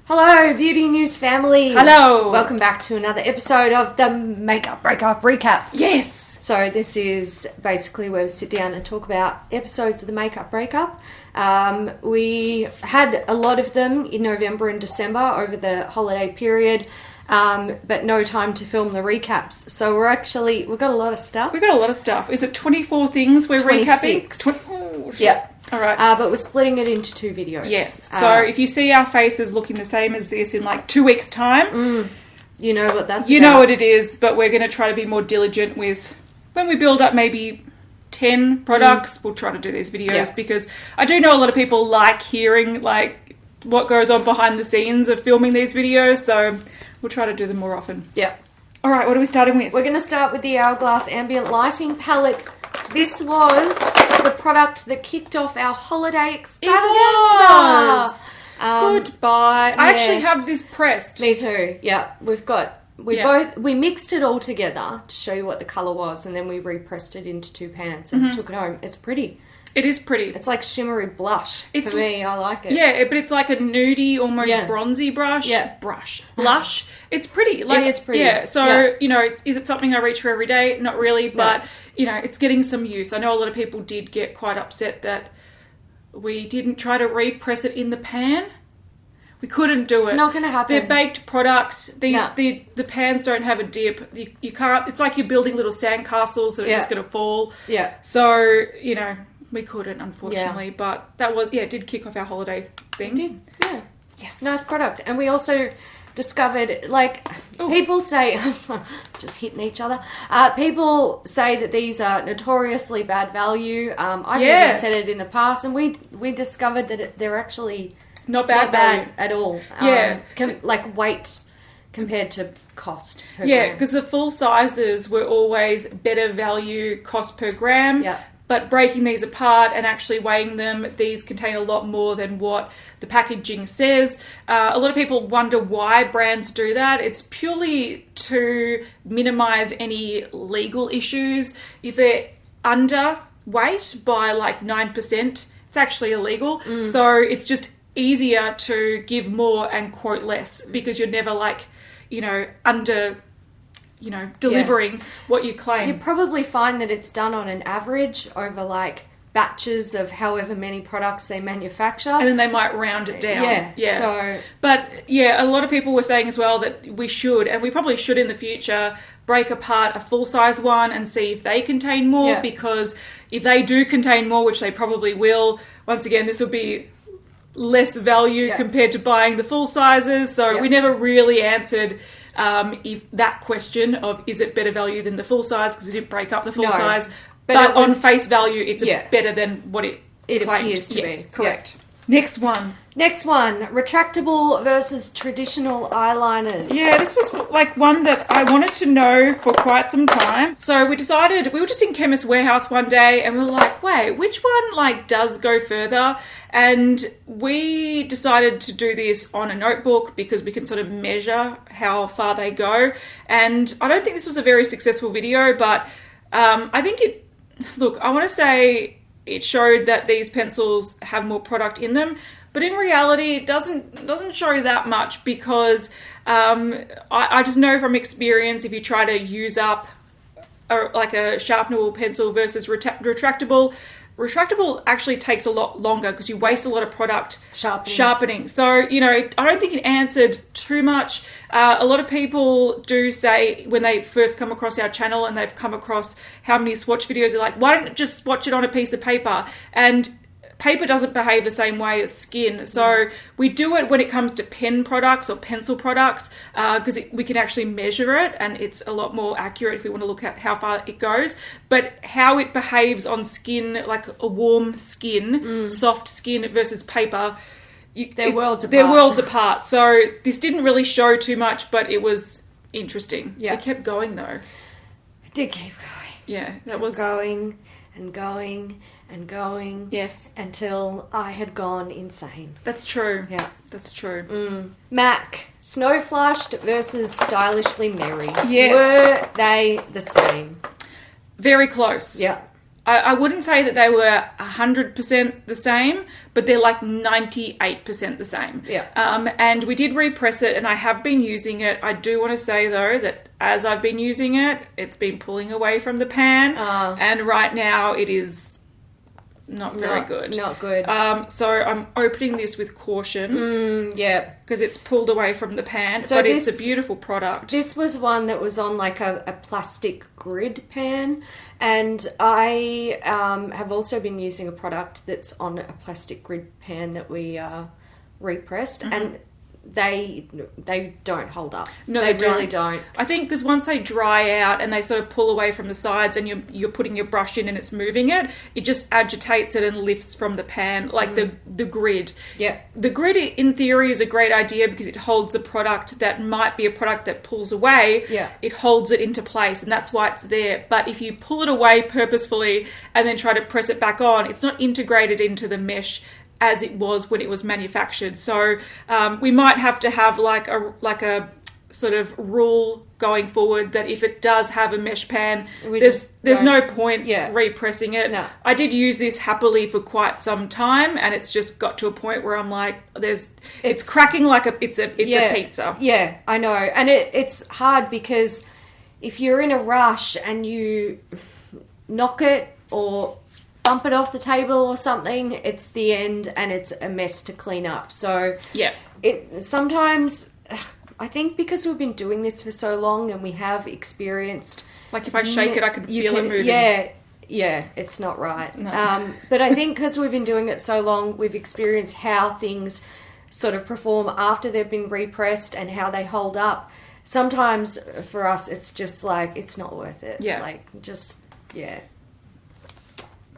Hello, Beauty News family. Hello. Welcome back to another episode of the Makeup Breakup Recap. Yes. So this is basically where we sit down and talk about episodes of the Makeup Breakup. We had a lot of them in November and December over the holiday period, but no time to film the recaps. So we've got a lot of stuff. We've got a lot of stuff. Is it 24 things we're 26. recapping? Oh, shit. Yeah. All right. But we're splitting it into two videos. Yes. So if you see our faces looking the same as this in like 2 weeks' time, you know what that's you about. know what it is, but we're going to try to be more diligent with when we build up maybe 10 products, we'll try to do these videos because I do know a lot of people like hearing like what goes on behind the scenes of filming these videos, so we'll try to do them more often. Yeah. All right, what are we starting with? We're going to start with the Hourglass Ambient Lighting Palette. This was the product that kicked off our holiday extravaganza. It was. Goodbye. I yes. actually have this pressed. Me too. Yeah, we mixed it all together to show you what the colour was, and then we repressed it into two pans and took it home. It's pretty. It is pretty. It's like shimmery blush. For me, I like it. Yeah, but it's like a nudie, almost bronzy brush. Yeah. Blush. It's pretty. Like, it is pretty. Yeah, so, you know, is it something I reach for every day? Not really, but, you know, it's getting some use. I know a lot of people did get quite upset that we didn't try to repress it in the pan. We couldn't do it. It's not going to happen. They're baked products. The pans don't have a dip. You can't. It's like you're building little sandcastles that are just going to fall. Yeah. So, you know, we couldn't, unfortunately. But that was, it did kick off our holiday thing. It did. Yeah. Yes. Nice product. And we also discovered, like, people say, just hitting each other, people say that these are notoriously bad value. I've even said it in the past, and we discovered that they're actually not bad at all. Yeah. Like weight compared to cost per Yeah, gram. because the full sizes were always better value cost per gram. Yeah. But breaking these apart and actually weighing them, these contain a lot more than what the packaging says. A lot of people wonder why brands do that. It's purely to minimize any legal issues. If they're underweight by like 9%, it's actually illegal. So it's just easier to give more and quote less because you're never like, you know, delivering what you claim. You probably find that it's done on an average over like batches of however many products they manufacture. And then they might round it down. Yeah. So, but yeah, a lot of people were saying as well that we should, and we probably should in the future, break apart a full-size one and see if they contain more, because if they do contain more, which they probably will, once again, this will be less value compared to buying the full sizes. So we never really answered if that question of is it better value than the full size, because we didn't break up the full size. But on face value, it's better than what it appears to be. Correct. Next one, retractable versus traditional eyeliners. Yeah, this was like one that I wanted to know for quite some time. So we decided, we were just in Chemist Warehouse one day and we were like, wait, which one like does go further? And we decided to do this on a notebook because we can sort of measure how far they go. And I don't think this was a very successful video, but I think I want to say it showed that these pencils have more product in them, but in reality it doesn't show that much because I just know from experience if you try to use up like a sharpenable pencil versus retractable actually takes a lot longer because you waste a lot of product sharpening. So, you know, I don't think it answered too much. A lot of people do say when they first come across our channel and they've come across how many swatch videos, they're like, why don't you just swatch it on a piece of paper? And paper doesn't behave the same way as skin. So we do it when it comes to pen products or pencil products because we can actually measure it and it's a lot more accurate if we want to look at how far it goes. But how it behaves on skin, like a warm skin, soft skin versus paper, they're worlds apart. They're worlds apart. So this didn't really show too much, but it was interesting. Yeah. It kept going though. It did keep going. Yeah, that was going and going and going. Yes. Until I had gone insane. That's true. Yeah. That's true. MAC, Snowflushed versus Stylishly Merry. Yes. Were they the same? Very close. Yeah. I wouldn't say that they were 100% the same, but they're like 98% the same. Yeah. And we did repress it, and I have been using it. I do want to say, though, that as I've been using it, it's been pulling away from the pan. And right now it is not very good. Not good. So I'm opening this with caution. Yeah. Because it's pulled away from the pan, So but it's a beautiful product. This was one that was on like a plastic grid pan, and I have also been using a product that's on a plastic grid pan that we repressed, and they don't hold up. No, they don't. really don't. I think because once they dry out and they sort of pull away from the sides, and you're putting your brush in and it's moving it, it just agitates it and lifts from the pan, like the grid. Yeah. The grid, in theory, is a great idea because it holds a product that might be a product that pulls away. Yeah. It holds it into place, and that's why it's there. But if you pull it away purposefully and then try to press it back on, it's not integrated into the mesh as it was when it was manufactured. So we might have to have like a sort of rule going forward that if it does have a mesh pan, there's no point repressing it. No. I did use this happily for quite some time, and it's just got to a point where I'm like, it's cracking like it's a pizza. Yeah, I know. And it's hard because if you're in a rush and you knock it or bump it off the table or something, it's the end and it's a mess to clean up. So yeah, it sometimes, I think because we've been doing this for so long and we have experienced, like if I shake it, I can feel it moving. Yeah, it's not right. No. But I think because we've been doing it so long, we've experienced how things sort of perform after they've been repressed and how they hold up. Sometimes for us, it's just like, it's not worth it. Yeah. Like, just, yeah.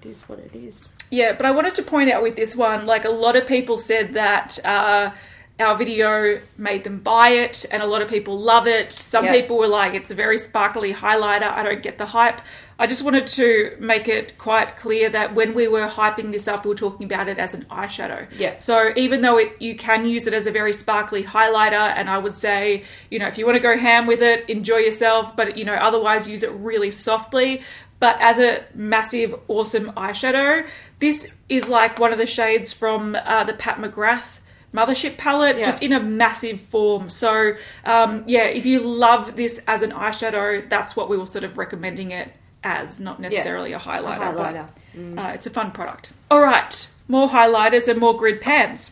It is what it is. Yeah, but I wanted to point out with this one, like a lot of people said that our video made them buy it, and a lot of people love it. Some people were like, it's a very sparkly highlighter. I don't get the hype. I just wanted to make it quite clear that when we were hyping this up, we were talking about it as an eyeshadow. Yeah. So even though you can use it as a very sparkly highlighter, and I would say, if you want to go ham with it, enjoy yourself, but, otherwise use it really softly. But as a massive, awesome eyeshadow, this is like one of the shades from the Pat McGrath Mothership palette, just in a massive form. So, if you love this as an eyeshadow, that's what we were sort of recommending it as, not necessarily a highlighter. But it's a fun product. All right, more highlighters and more grid pans.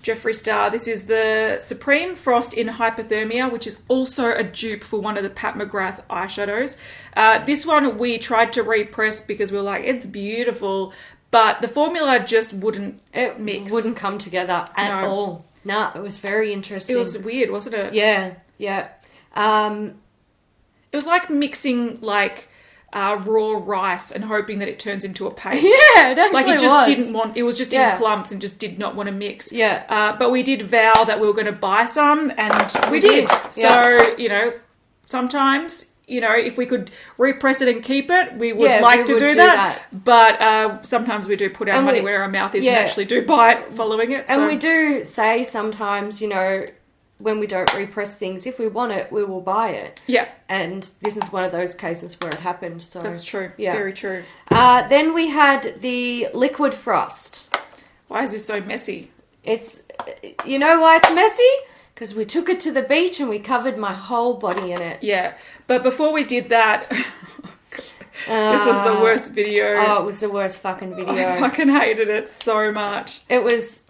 Jeffree Star. This is the Supreme Frost in Hypothermia, which is also a dupe for one of the Pat McGrath eyeshadows. This one we tried to repress because we were like, it's beautiful, but the formula just wouldn't mix. Wouldn't come together at all. No, it was very interesting. It was weird, wasn't it? Yeah. It was like mixing like raw rice and hoping that it turns into a paste. Yeah, it actually it just didn't want. It was just in clumps and just did not want to mix. Yeah. But we did vow that we were going to buy some, and we did. Yeah. So sometimes if we could repress it and keep it, we would like to do that. But sometimes we do put our money where our mouth is and actually do buy it following it. And we do say sometimes, when we don't repress things, if we want it, we will buy it. Yeah. And this is one of those cases where it happened. So that's true. Yeah. Very true. Then we had the Liquid Frost. Why is this so messy? It's, you know why it's messy? Because we took it to the beach and we covered my whole body in it. Yeah. But before we did that, this was the worst video. Oh, it was the worst fucking video. I fucking hated it so much. It was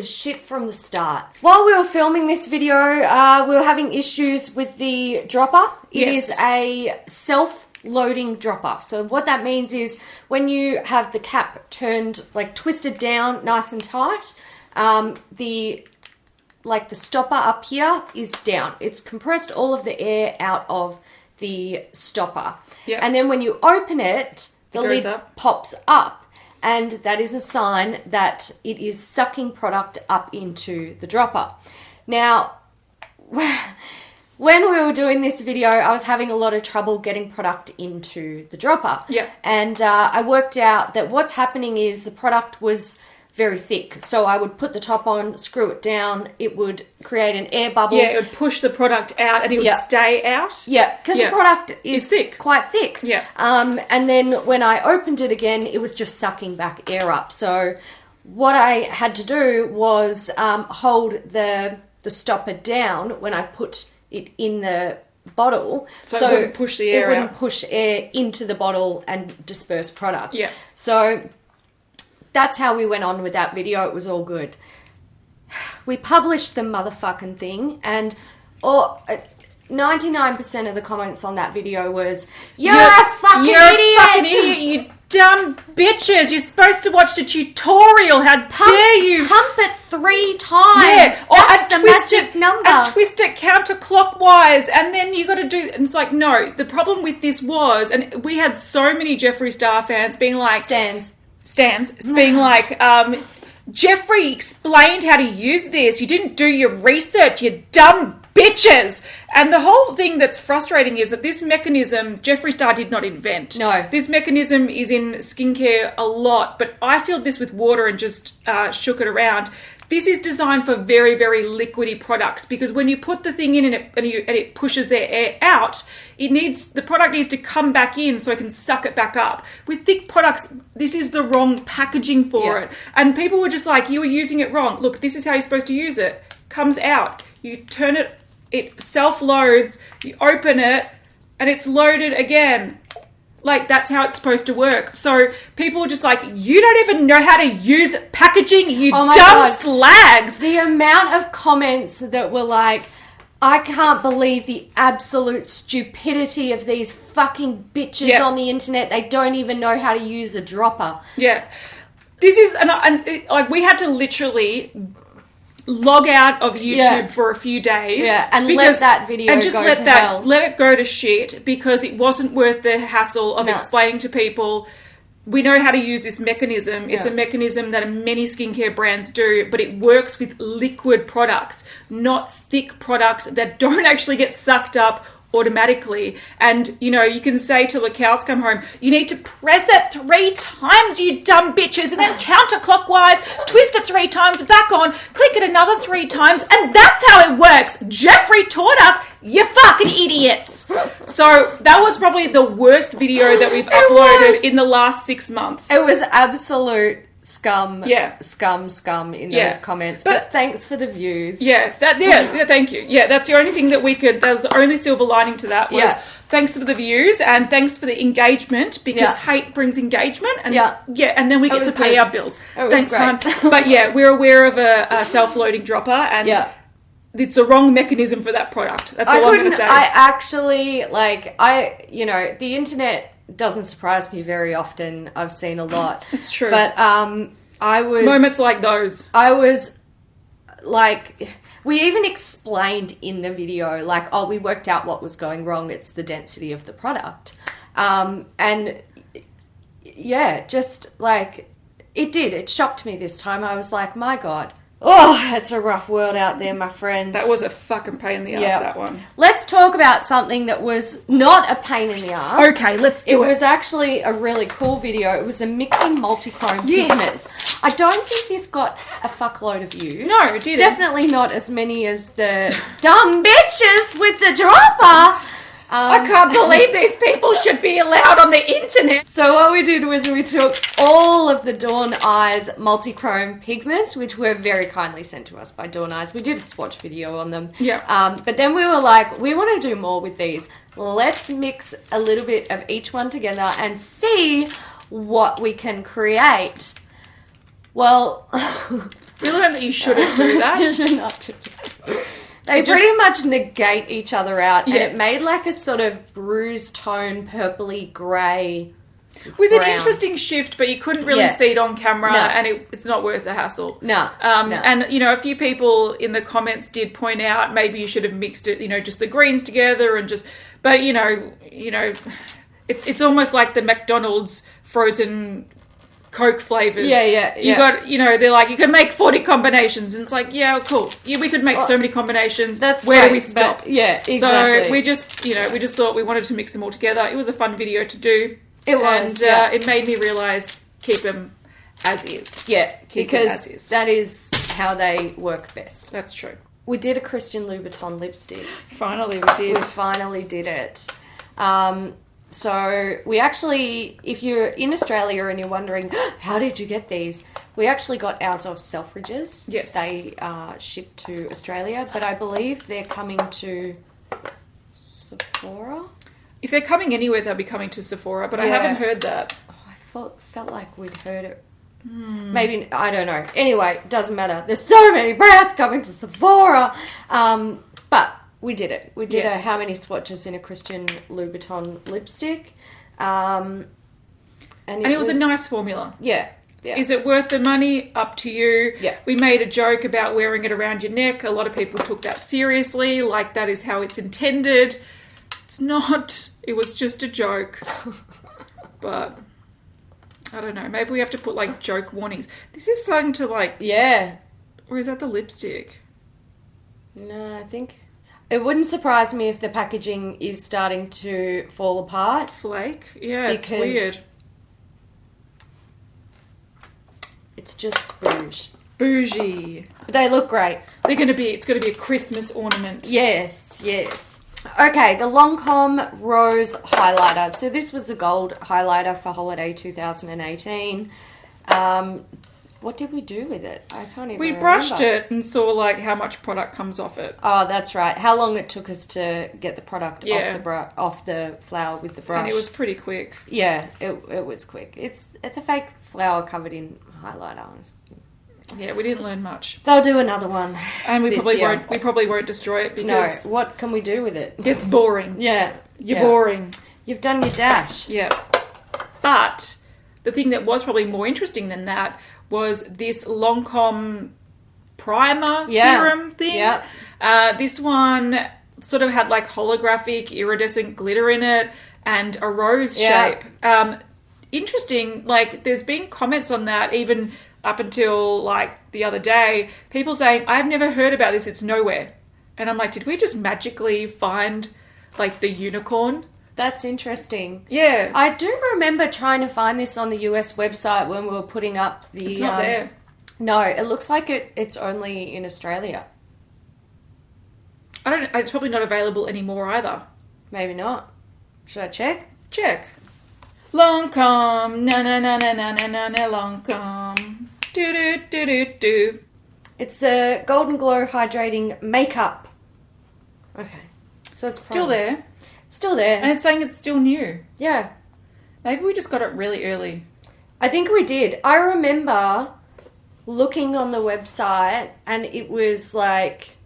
shit from the start. While we were filming this video, we were having issues with the dropper. It is a self-loading dropper. So what that means is when you have the cap turned, like twisted down nice and tight, the stopper up here is down. It's compressed all of the air out of the stopper. Yep. And then when you open it, the lid pops up. And that is a sign that it is sucking product up into the dropper. Now, when we were doing this video, I was having a lot of trouble getting product into the dropper. Yeah. And I worked out that what's happening is the product was very thick. So I would put the top on, screw it down. It would create an air bubble. Yeah, it would push the product out and it would stay out. Yeah, because the product is thick. quite thick. Yeah. And then when I opened it again, it was just sucking back air up. So what I had to do was hold the stopper down when I put it in the bottle. So it wouldn't push the air out. It wouldn't push air into the bottle and disperse product. Yeah. So that's how we went on with that video. It was all good. We published the motherfucking thing, and 99% of the comments on that video was, You're a fucking idiot! You dumb bitches! You're supposed to watch the tutorial! How dare you! Pump it 3 times! Yeah, that's the magic number. And twist it counterclockwise, and then you got to do... And it's like, no, the problem with this was, and we had so many Jeffree Star fans being like... Stans, being like, Jeffree explained how to use this. You didn't do your research, you dumb bitches. And the whole thing that's frustrating is that this mechanism, Jeffree Star did not invent. No. This mechanism is in skincare a lot, but I filled this with water and just shook it around. This is designed for very, very liquidy products, because when you put the thing in and it pushes their air out, the product needs to come back in so it can suck it back up. With thick products, this is the wrong packaging for it. And people were just like, you were using it wrong. Look, this is how you're supposed to use it. Comes out. You turn it, it self-loads, you open it, and it's loaded again. Like, that's how it's supposed to work. So people were just like, you don't even know how to use packaging, you dumb slags. The amount of comments that were like, I can't believe the absolute stupidity of these fucking bitches on the internet. They don't even know how to use a dropper. Yeah. This is, like, we had to literally log out of YouTube for a few days. Yeah, and let that video and just go let to that hell. Let it go to shit, because it wasn't worth the hassle of explaining to people. We know how to use this mechanism. It's a mechanism that many skincare brands do, but it works with liquid products, not thick products that don't actually get sucked up automatically. And, you know, you can say till the cows come home, you need to press it 3 times, you dumb bitches, and then counterclockwise, twist it 3 times, back on, click it another 3 times, and that's how it works. Jeffree taught us, you fucking idiots. So that was probably the worst video that we've uploaded in the last 6 months. It was absolute scum. Yeah. Scum in those comments. But thanks for the views. Thank you. Yeah, that's the only thing that that was the only silver lining to that was thanks for the views and thanks for the engagement, because hate brings engagement, and and then we get to pay our bills. Thanks, hon. But we're aware of a self-loading dropper, and it's a wrong mechanism for that product. That's all I'm going to say. I actually, the internet doesn't surprise me very often. I've seen a lot. It's true. But I was... Moments like those. I was, like... We even explained in the video, like, we worked out what was going wrong. It's the density of the product. And, just, like, it shocked me this time. I was like, my God. Oh, it's a rough world out there, my friends. That was a fucking pain in the ass, that one. Let's talk about something that was not a pain in the ass. Okay, let's do it. It was actually a really cool video. It was a mixing multichrome pigments. I don't think this got a fuckload of views. No, it didn't. Definitely not as many as the dumb bitches with the dropper. I can't believe these people should be allowed on the internet. So what we did was we took all of the Dawn Eyes multichrome pigments, which were very kindly sent to us by Dawn Eyes. We did a swatch video on them. Yeah. But then we were like, we want to do more with these. Let's mix a little bit of each one together and see what we can create. Well... We learned that you shouldn't do that. You should not do that. They pretty much negate each other out, and it made like a sort of bruised tone, purpley grey. With an interesting shift, but you couldn't really see it on camera, and it's not worth the hassle. No. And, a few people in the comments did point out maybe you should have mixed it, just the greens together and just... But, it's almost like the McDonald's frozen... Coke flavors. You got, they're like, you can make 40 combinations. And it's like, yeah, cool. Yeah, we could make so many combinations. That's Where great, do we stop? Exactly. So we just thought we wanted to mix them all together. It was a fun video to do. It was, And it made me realise, keep them as is. Yeah, Keep it as because is. that is how they work best. That's true. We did a Christian Louboutin lipstick. Finally, we did. We finally did it. So we actually, if you're in Australia and you're wondering, how did you get these? We actually got ours off Selfridges. Yes. They shipped to Australia, but I believe they're coming to Sephora. If they're coming anywhere, they'll be coming to Sephora, but I Yeah. haven't heard that. Oh, I felt like we'd heard it. Maybe, I don't know. Anyway, doesn't matter. There's so many brands coming to Sephora. But we did it. We did Yes. how many swatches in a Christian Louboutin lipstick. And it was a nice formula. Yeah. Yeah. Is it worth the money? Up to you. Yeah. We made a joke about wearing it around your neck. A lot of people took that seriously, like that is how it's intended. It's not. It was just a joke. But I don't know. Maybe we have to put like joke warnings. This is starting to like... Yeah. Or is that the lipstick? No, I think... It wouldn't surprise me if the packaging is starting to fall apart. Flake? Yeah, it's weird. It's just bouge. Bougie. But they look great. It's gonna be a Christmas ornament. Yes, yes. Okay, the Lancome Rose Highlighter. So this was a gold highlighter for holiday 2018. What did we do with it? I can't even remember. We brushed it and saw like how much product comes off it. Oh, that's right. How long it took us to get the product Yeah. off the flower with the brush. And it was pretty quick. Yeah, it was quick. It's a fake flower covered in highlighter. Yeah, we didn't learn much. They'll do another one. And we this probably year. won't. We probably won't destroy it No, because what can we do with it? it's boring. Yeah. You're yeah. boring. You've done your dash. Yeah. But the thing that was probably more interesting than that was this Lancome primer serum thing. Yeah. This one sort of had like holographic iridescent glitter in it and a rose Yeah. shape. Interesting. Like there's been comments on that even up until like the other day. People saying, I've never heard about this. It's nowhere. And I'm like, did we just magically find like the unicorn? That's interesting. Yeah. I do remember trying to find this on the US website when we were putting up the... It's not there. No, it looks like it's only in Australia. It's probably not available anymore either. Maybe not. Should I check? Check. Lancome. Na na na na na na na na Lancome. Do do do do do. It's a Golden Glow Hydrating Makeup. Okay. So it's Still there. Still there. And it's saying it's still new. Yeah. Maybe we just got it really early. I think we did. I remember looking on the website and it was like...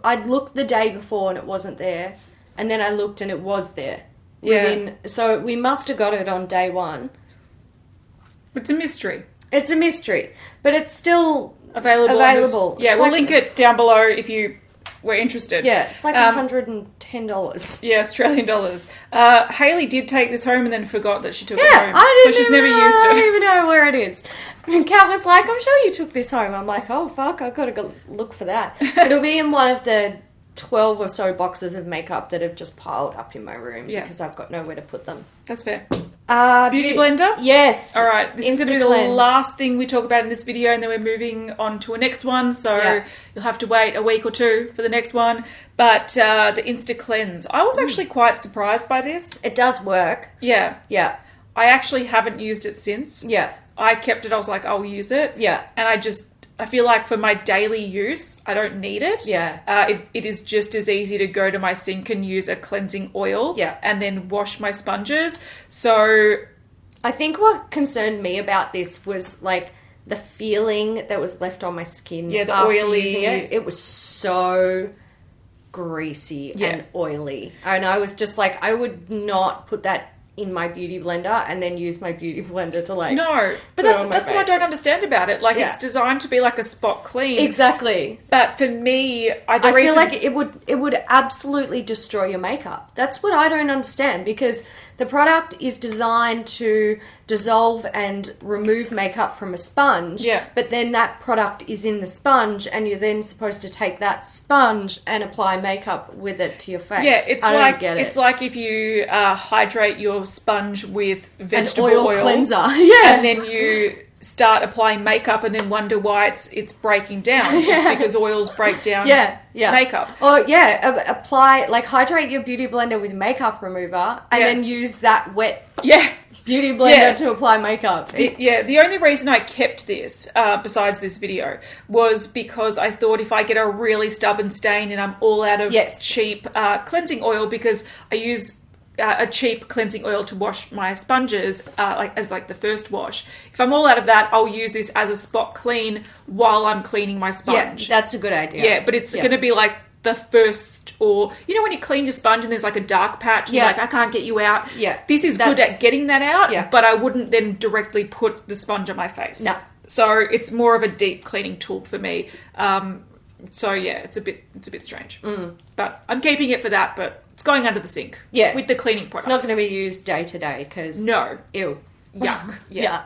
I'd looked the day before and it wasn't there. And then I looked and it was there. Yeah. So we must have got it on day one. It's a mystery. It's a mystery. But it's still Available. It's we'll like- link it down below if you were interested. Yeah, it's like $110. Yeah, Australian dollars. Hayley did take this home and then forgot that she took it home. I didn't so she's never used I don't it. even know where it is. And Kat was like, I'm sure you took this home. I'm like, oh, fuck, I've got to go look for that. It'll be in one of the 12 or so boxes of makeup that have just piled up in my room because I've got nowhere to put them. That's fair. Beauty blender? Yes. All right, this is going to be the Instaclean. last thing we talk about in this video, and then we're moving on to a next one, so you'll have to wait a week or two for the next one. But the Insta Cleanse. I was actually quite surprised by this. It does work. Yeah. Yeah. I actually haven't used it since. Yeah. I kept it, I was like, I'll use it. Yeah. And I feel like for my daily use, I don't need it. Yeah. It is just as easy to go to my sink and use a cleansing oil and then wash my sponges. So I think what concerned me about this was like the feeling that was left on my skin. Yeah, the after oily... using it. It was so greasy and oily. And I was just like, I would not put that in my beauty blender and then use my beauty blender to like... No, but that's what I don't understand about it. Like, it's designed to be like a spot clean. Exactly. But for me, I feel like it would absolutely destroy your makeup. That's what I don't understand, because the product is designed to dissolve and remove makeup from a sponge. Yeah. But then that product is in the sponge and you're then supposed to take that sponge and apply makeup with it to your face. Yeah, I don't get it. It's like if you hydrate your sponge with vegetable An oil oil cleanser. Yeah. and then you start applying makeup and then wonder why it's breaking down. It's because oils break down makeup. Or apply, like, hydrate your beauty blender with makeup remover and then use that wet beauty blender to apply makeup. The only reason I kept this, besides this video, was because I thought if I get a really stubborn stain and I'm all out of cheap cleansing oil, because I use a cheap cleansing oil to wash my sponges, as the first wash. If I'm all out of that, I'll use this as a spot clean while I'm cleaning my sponge. Yeah, that's a good idea. Yeah, but it's going to be like the first, or you know when you clean your sponge and there's like a dark patch and you're like, I can't get you out. Yeah, this is good at getting that out. Yeah, but I wouldn't then directly put the sponge on my face. No, so it's more of a deep cleaning tool for me. So yeah, it's a bit strange. But I'm keeping it for that. But it's going under the sink. Yeah, with the cleaning products. It's not going to be used day to day because ew, yuck. Yeah.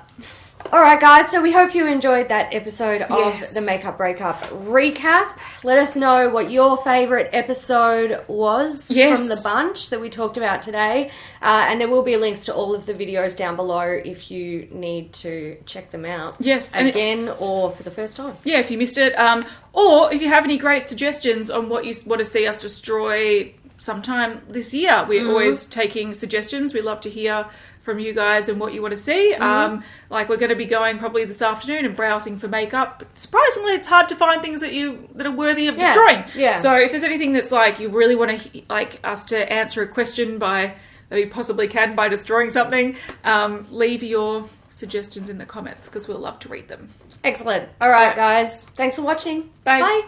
All right, guys, so we hope you enjoyed that episode of the Makeup Breakup Recap. Let us know what your favourite episode was from the bunch that we talked about today. And there will be links to all of the videos down below if you need to check them out. Yes. Again, or for the first time. Yeah, if you missed it. Or if you have any great suggestions on what you want to see us destroy sometime this year. We're always taking suggestions. We love to hear from you guys and what you want to see. Like we're going to be going probably this afternoon and browsing for makeup. But surprisingly, it's hard to find things that are worthy of destroying. Yeah. So if there's anything that's like you really want to like us to answer a question that we possibly can by destroying something, leave your suggestions in the comments because we'll love to read them. Excellent. All right, guys. Thanks for watching. Bye.